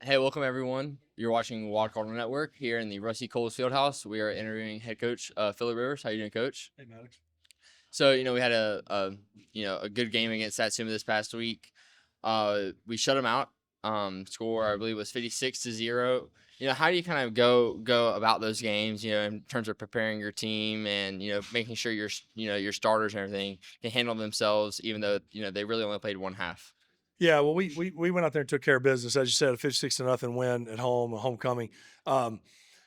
Hey, welcome everyone. You're watching Water Cardinal Network here in the Rusty Coles Fieldhouse. We are interviewing head coach Philip Rivers. How you doing, Coach? Hey, Maddox. So we had a good game against Satsuma this past week. We shut them out. Score I believe was 56-0. How do you kind of go about those games? In terms of preparing your team and making sure your starters and everything can handle themselves, even though they really only played one half. Yeah, well, we went out there and took care of business, as you said, a 56-0 win at home, a homecoming.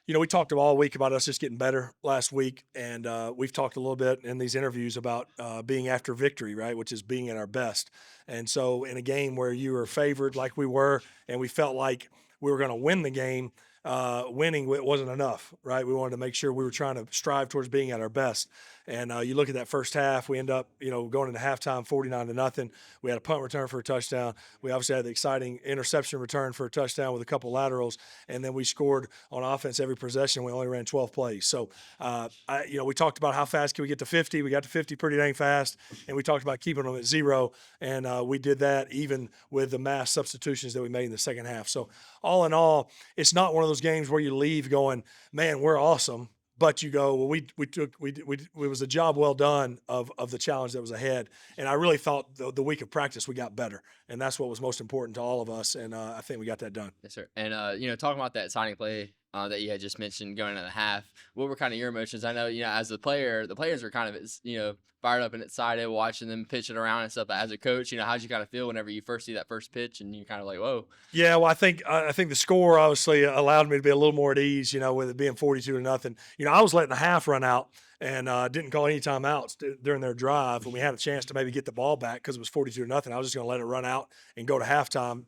We talked all week about us just getting better last week, and we've talked a little bit in these interviews about being after victory, right, which is being at our best. And so, in a game where you were favored like we were, and we felt like we were going to win the game, winning wasn't enough, right? We wanted to make sure we were trying to strive towards being at our best. And you look at that first half, we end up, going into halftime 49-0. We had a punt return for a touchdown. We obviously had the exciting interception return for a touchdown with a couple laterals, and then we scored on offense every possession. We only ran 12 plays. So, we talked about how fast can we get to 50. We got to 50 pretty dang fast, and we talked about keeping them at 0, and we did that even with the mass substitutions that we made in the second half. So, all in all, it's not one of those games where you leave going, man, we're awesome. But you go, well, it was a job well done of the challenge that was ahead. And I really thought the week of practice we got better, and that's what was most important to all of us. And I think we got that done. Yes, sir. And talking about that signing play that you had just mentioned going into the half, what were kind of your emotions? I know as the players were kind of fired up and excited watching them pitch it around and stuff. But as a coach, how'd you kind of feel whenever you first see that first pitch and you kind of like, whoa? Yeah, well, I think the score obviously allowed me to be a little more at ease, with it being 42-0. I was letting the half run out and didn't call any timeouts during their drive when we had a chance to maybe get the ball back because it was 42-0. I was just going to let it run out and go to halftime,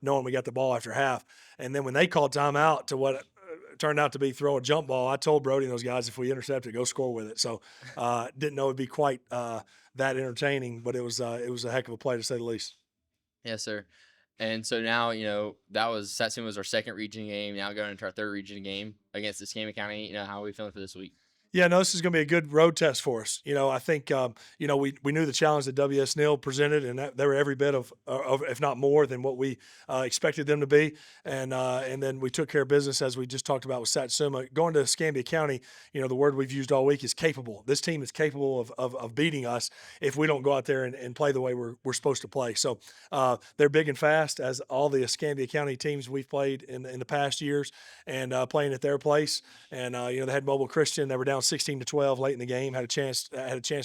knowing we got the ball after half. And then when they called timeout to what turned out to be throw a jump ball, I told Brody and those guys if we intercept it, go score with it. So didn't know it'd be quite that entertaining, but it was a heck of a play to say the least. Yes, sir. And so now, Satsuma was our second region game. Now going into our third region game against Escambia County. How are we feeling for this week? Yeah, no, this is going to be a good road test for us. I think, we knew the challenge that WSN presented, and that they were every bit of, if not more, than what we expected them to be. And then we took care of business, as we just talked about with Satsuma. Going to Escambia County, the word we've used all week is capable. This team is capable of beating us if we don't go out there and play the way we're supposed to play. So they're big and fast, as all the Escambia County teams we've played in the past years, and playing at their place. And, they had Mobile Christian. They were down 16-12 late in the game. Had a chance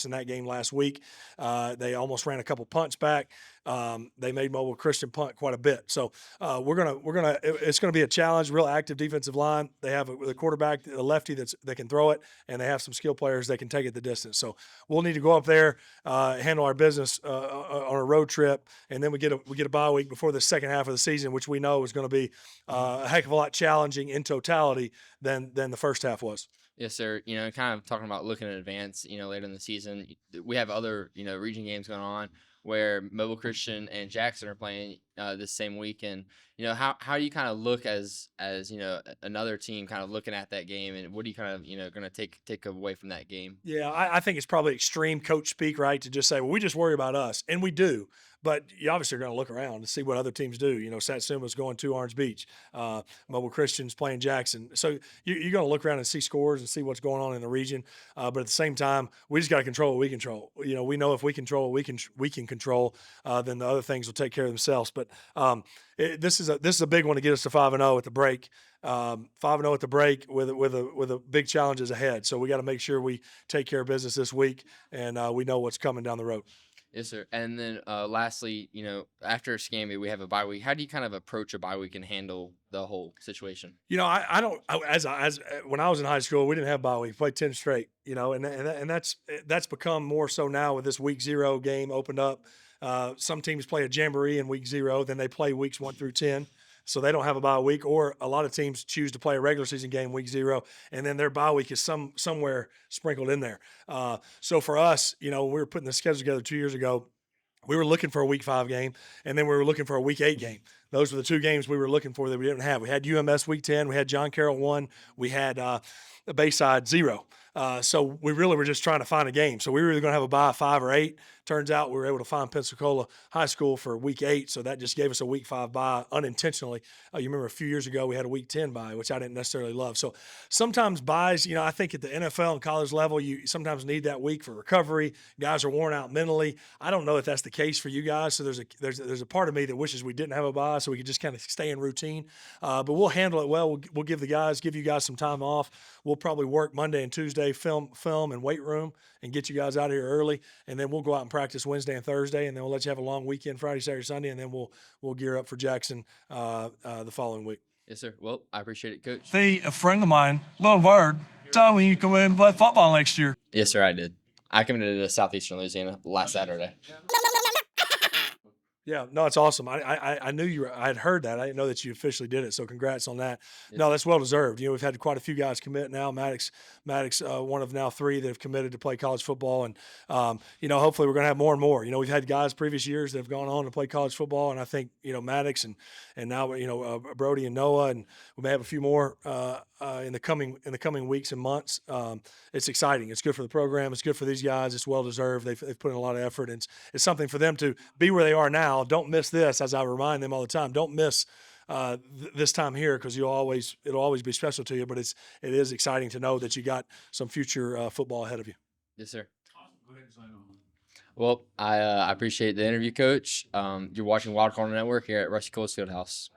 in that game last week. They almost ran a couple punts back. They made Mobile Christian punt quite a bit. So it's gonna be a challenge. Real active defensive line. They have the quarterback, a lefty that can throw it, and they have some skill players that can take it the distance. So we'll need to go up there, handle our business on a road trip, and then we get a bye week before the second half of the season, which we know is going to be a heck of a lot challenging in totality than the first half was. Yes, sir. Kind of talking about looking in advance, later in the season, we have other, region games going on where Mobile Christian and Jackson are playing this same week. And, how do you kind of look as another team kind of looking at that game, and what do you kind of, going to take away from that game? Yeah, I think it's probably extreme coach speak, right, to just say, well, we just worry about us. And we do. But you obviously are going to look around and see what other teams do. Satsuma's going to Orange Beach. Mobile Christian's playing Jackson. So you're going to look around and see scores and see what's going on in the region. But at the same time, we just got to control what we control. We know if we control what we can control, then the other things will take care of themselves. But this is a big one to get us to 5-0 at the break. 5-0 at the break with a big challenges ahead. So we got to make sure we take care of business this week, and we know what's coming down the road. Yes, sir. And then lastly, after Escambia, we have a bye week. How do you kind of approach a bye week and handle the whole situation? I don't. As when I was in high school, we didn't have bye week. We played 10 straight. And that's become more so now with this week 0 game opened up. Some teams play a jamboree in week 0, then they play weeks 1 through 10. So they don't have a bye week, or a lot of teams choose to play a regular season game week 0, and then their bye week is somewhere sprinkled in there. So for us, we were putting the schedule together 2 years ago. We were looking for a week 5 game, and then we were looking for a week 8 game. Those were the 2 games we were looking for that we didn't have. We had UMS week 10, we had John Carroll 1, we had Bayside 0. So we really were just trying to find a game. So we were either going to have a bye 5 or 8. Turns out we were able to find Pensacola High School for week 8. So that just gave us a week 5 bye unintentionally. You remember a few years ago we had a week 10 bye, which I didn't necessarily love. So sometimes buys, I think at the NFL and college level, you sometimes need that week for recovery. Guys are worn out mentally. I don't know if that's the case for you guys. So there's a part of me that wishes we didn't have a bye so we could just kind of stay in routine. But we'll handle it well. We'll give you guys some time off. We'll probably work Monday and Tuesday, film and weight room, and get you guys out of here early. And then we'll go out and practice Wednesday and Thursday, and then we'll let you have a long weekend, Friday, Saturday, Sunday, and then we'll gear up for Jackson the following week. Yes, sir. Well, I appreciate it, Coach. See, a friend of mine, little word, told me you come in and play football next year. Yes, sir, I did. I committed to Southeastern Louisiana last Saturday. Yeah, no, it's awesome. I knew I had heard that. I didn't know that you officially did it. So congrats on that. Yes. No, that's well deserved. We've had quite a few guys commit now. Maddox, one of now 3 that have committed to play college football, and hopefully we're going to have more and more. We've had guys previous years that have gone on to play college football, and I think Maddox and now Brody and Noah, and we may have a few more in the coming weeks and months. It's exciting. It's good for the program. It's good for these guys. It's well deserved. They've put in a lot of effort, and it's something for them to be where they are now. Don't miss this, as I remind them all the time. Don't miss this time here, because it'll always be special to you. But it is exciting to know that you got some future football ahead of you. Yes, sir. Well, I appreciate the interview, Coach. You're watching Wild Corner Network here at Rusty Cole's Fieldhouse.